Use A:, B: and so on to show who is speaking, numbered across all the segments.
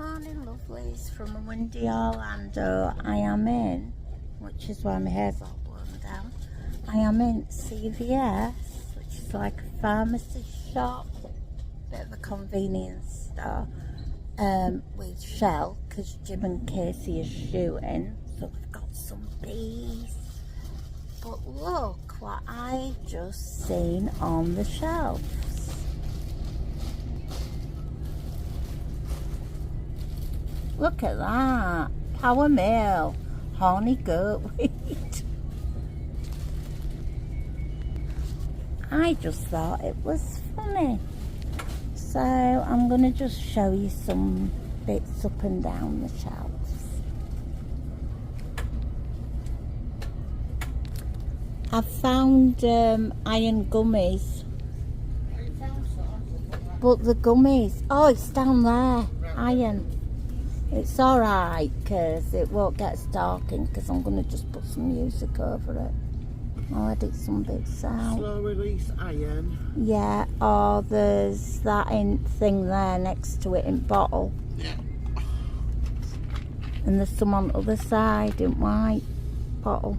A: Morning, lovelies, from a windy Orlando. I am in, which is why my hair's all blown down. I am in CVS, which is like a pharmacy shop, bit of a convenience store, with Shell, because Jim and Casey are shooting, so we've got some bees. But look what I just seen on the shelves. Look at that. Power Mill. Horny goat weed. I just thought it was funny. So I'm going to just show you some bits up and down the shelves. I've found iron gummies. But the gummies, oh, it's down there. Iron. It's alright because it won't get stalking because I'm going to just put some music over it. I'll edit some bits out.
B: Slow release iron.
A: Yeah, or there's that thing there next to it in bottle.
B: Yeah.
A: And there's some on the other side in white bottle.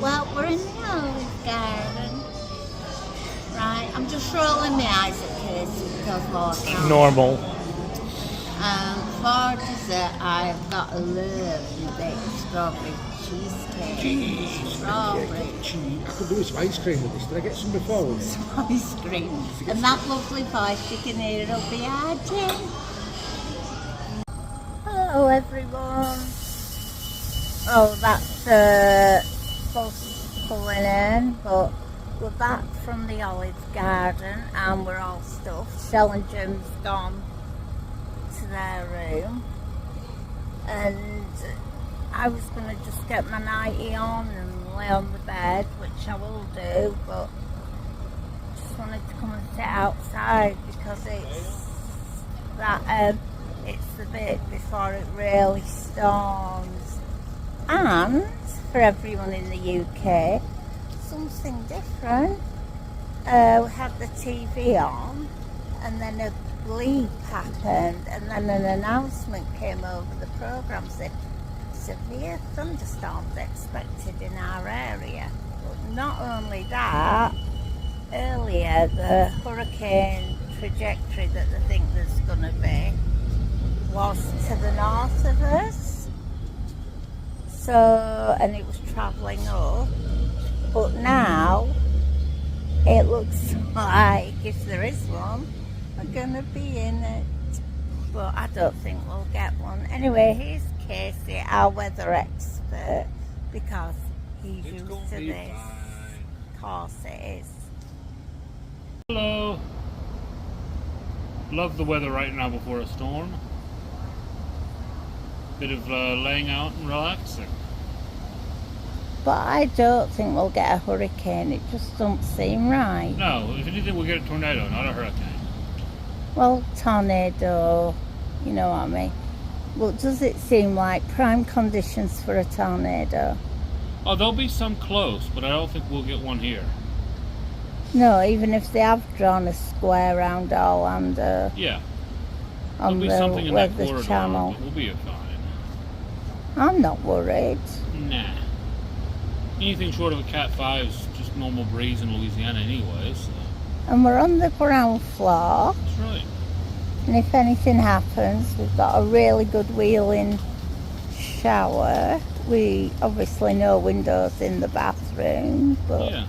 A: Well, we're in the Olive Garden. Right, I'm just rolling my eyes at Casey because Lord
B: Normal.
A: For dessert, I've got a lovely baked strawberry cheesecake. Strawberry
B: I could do some ice cream with this. Did I get some before?
A: ice cream. And that lovely voice you can hear, it'll be Arjun. Hello, everyone. Oh, that's supposed pulling in, but we're back from the Olive Garden and we're all stuffed. Shell and Jim's gone to their room, and I was going to just get my nightie on and lay on the bed, which I will do, but just wanted to come and sit outside because it's that it's the bit before it really storms. And for everyone in the UK, something different. We had the TV on, and then a bleep happened, and then an announcement came over the programme saying severe thunderstorms expected in our area. But not only that, earlier the hurricane trajectory that they think there's going to be was to the north of us. So, and it was travelling up, but now it looks like, if there is one, we're going to be in it. But I don't think we'll get one. Anyway, here's Casey, our weather expert, because he's used to this. course it is.
C: Hello. Love the weather right now before a storm. Bit of laying out and relaxing.
A: But I don't think we'll get a hurricane. It just don't seem right.
C: No, if anything, we'll get a tornado, not a hurricane.
A: Well, tornado, you know what I mean. But does it seem like prime conditions for a tornado?
C: Oh, there'll be some close, but I don't think we'll get one here.
A: No, even if they have drawn a square around Orlando
C: Yeah. There'll
A: on
C: be something
A: the
C: in that
A: Weather
C: corridor,
A: Channel.
C: but we'll be fine.
A: I'm not worried.
C: Nah. Anything short of a Cat 5 is just normal breeze in Louisiana anyway, so.
A: And we're on the ground floor.
C: That's right.
A: And if anything happens, we've got a really good wheel-in shower. We obviously no windows in the bathroom, but
C: Yeah.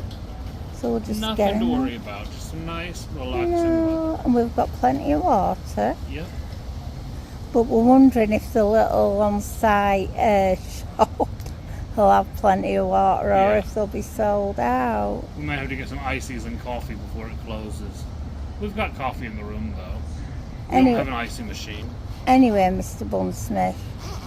A: so we'll just get
C: Nothing to
A: in there.
C: worry about. Just some nice, relaxing
A: No, and we've got plenty of water.
C: Yep.
A: But we're wondering if the little on-site shop will have plenty of water, or
C: Yeah.
A: if they'll be sold out.
C: We might have to get some ices and coffee before it closes. We've got coffee in the room, though. We
A: Anyway.
C: don't have an icing machine.
A: Anyway, Mr. Bunsmith,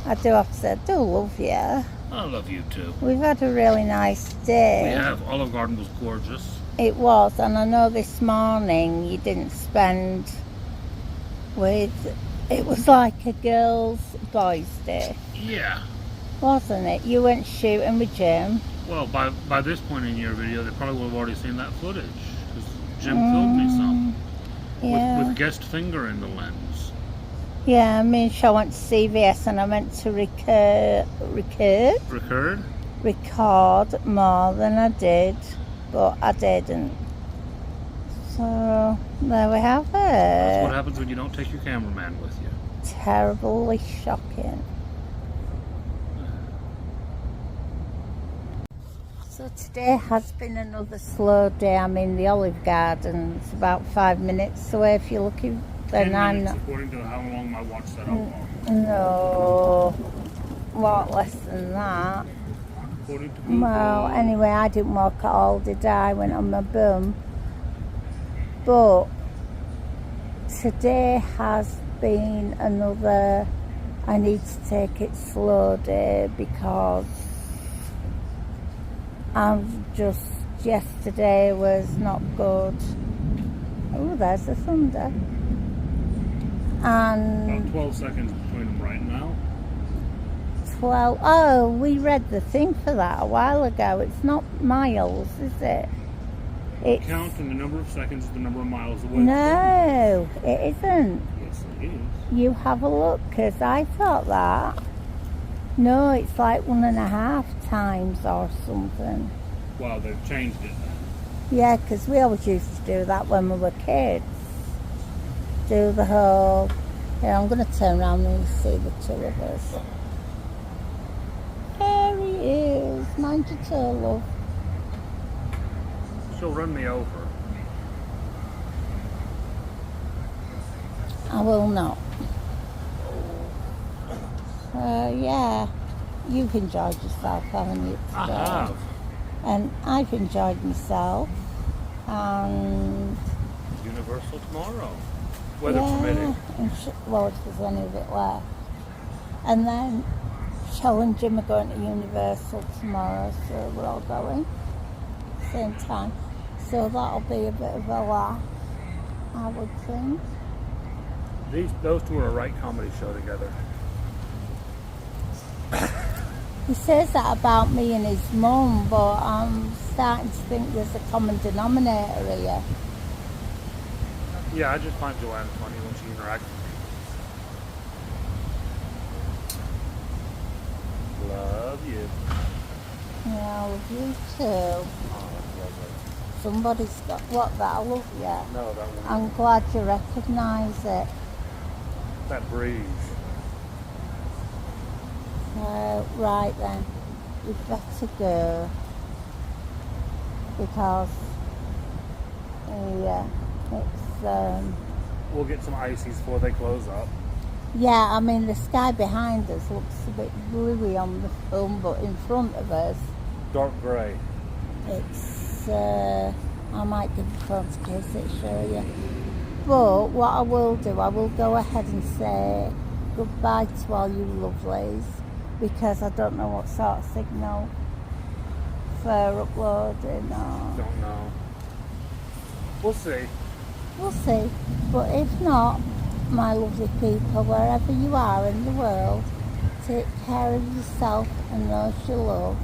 A: I do have to say, I do love you.
C: I love you, too.
A: We've had a really nice day.
C: We have. Olive Garden was gorgeous.
A: It was, and I know this morning you didn't spend with. It was like a girls' boys' day,
C: Yeah.
A: wasn't it? You went shooting with Jim.
C: Well, by this point in your video, they probably would have already seen that footage. Because Jim filmed me some.
A: Yeah.
C: With guest finger in the lens.
A: Yeah, me and Shaw went to CVS and I meant to record more than I did, but I didn't. So there we have
C: That's what
A: it.
C: happens when you don't take your cameraman with you.
A: Terribly shocking. So today has been another slow day. I'm in the Olive Garden. It's about 5 minutes away if you're looking.
C: 10
A: Then I'm
C: minutes,
A: not.
C: according to how long my watch set up on.
A: No, what less than that.
C: According to Google.
A: Well, anyway, I didn't walk at all, did I? I went on my bum. But today has been another I need to take it slow day because yesterday was not good. Oh, there's the thunder. And
C: About 12 seconds between them right now.
A: 12. Oh, we read the thing for that a while ago. It's not miles, is it? It's
C: Counting the number of seconds is the number of miles away.
A: no, it isn't.
C: Yes, it is.
A: You have a look, because I thought that. No, it's like 1.5 times or something.
C: Wow, they've changed it.
A: Yeah, because we always used to do that when we were kids. Do the whole. Here, I'm going to turn around and see the two of us. There he is. Mind your toe, love.
C: She'll run me over.
A: I will not. Yeah, you've enjoyed yourself, haven't you, today?
C: I have.
A: And I've enjoyed myself. And
C: Universal tomorrow. Weather permitting.
A: and well, if there's any of it left. And then Shell and Jim are going to Universal tomorrow, so we're all going same time. So that'll be a bit of a laugh, I would think.
C: Those two are a right comedy show together.
A: He says that about me and his mum, but I'm starting to think there's a common denominator here.
C: Yeah, I just find Joanne funny when she interacts with me. Love you.
A: Yeah, I love you too.
C: Oh, that's lovely.
A: Somebody's got what that I love you.
C: No, that one.
A: I'm glad you recognise it.
C: That breeze.
A: Right then, we'd better go because it's
C: We'll get some ices before they close up.
A: yeah. I mean the sky behind us looks a bit bluey on the film, but in front of us
C: Dark gray.
A: it's I might give a phone to Casey to show you. But what I will do, I will go ahead and say goodbye to all you lovelies, because I don't know what sort of signal for uploading or...
C: Don't know. We'll see.
A: We'll see. But if not, my lovely people, wherever you are in the world, take care of yourself and those you love.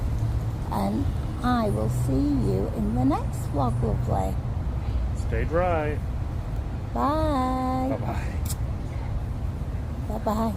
A: And I will see you in the next vlog, lovely.
C: Stay dry.
A: Bye.
C: Bye-bye.
A: Bye-bye.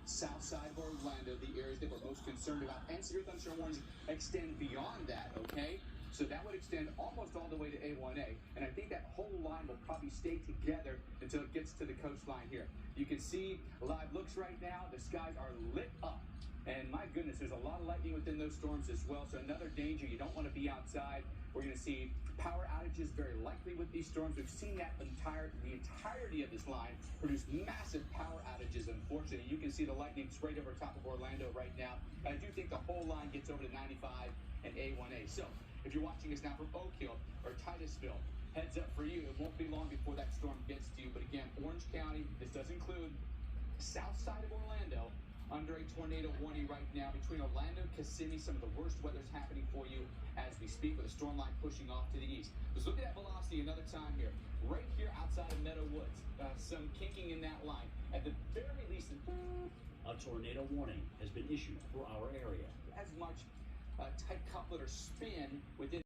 D: Southside of Orlando, the areas that we're most concerned about, and severe thunderstorm warnings extend beyond that, okay? So that would extend almost all the way to A1A, and I think that whole line will probably stay together until it gets to the coastline here. You can see live looks right now, the skies are lit up, and my goodness, there's a lot of lightning within those storms as well, so another danger, you don't want to be outside. We're going to see power outages very likely with these storms. We've seen that the entirety of this line produce massive power outages, unfortunately. You can see the lightning straight over top of Orlando right now. And I do think the whole line gets over to 95 and A1A. So if you're watching us now from Oak Hill or Titusville, heads up for you. It won't be long before that storm gets to you. But again, Orange County, this does include south side of Orlando, under a tornado warning right now between Orlando and Kissimmee. Some of the worst weather's happening for you as we speak, with a storm line pushing off to the east. Let's look at that velocity another time here. Right here outside of Meadow Woods, some kinking in that line. At the very least,
E: a tornado warning has been issued for our area.
D: as much tight couplet or spin within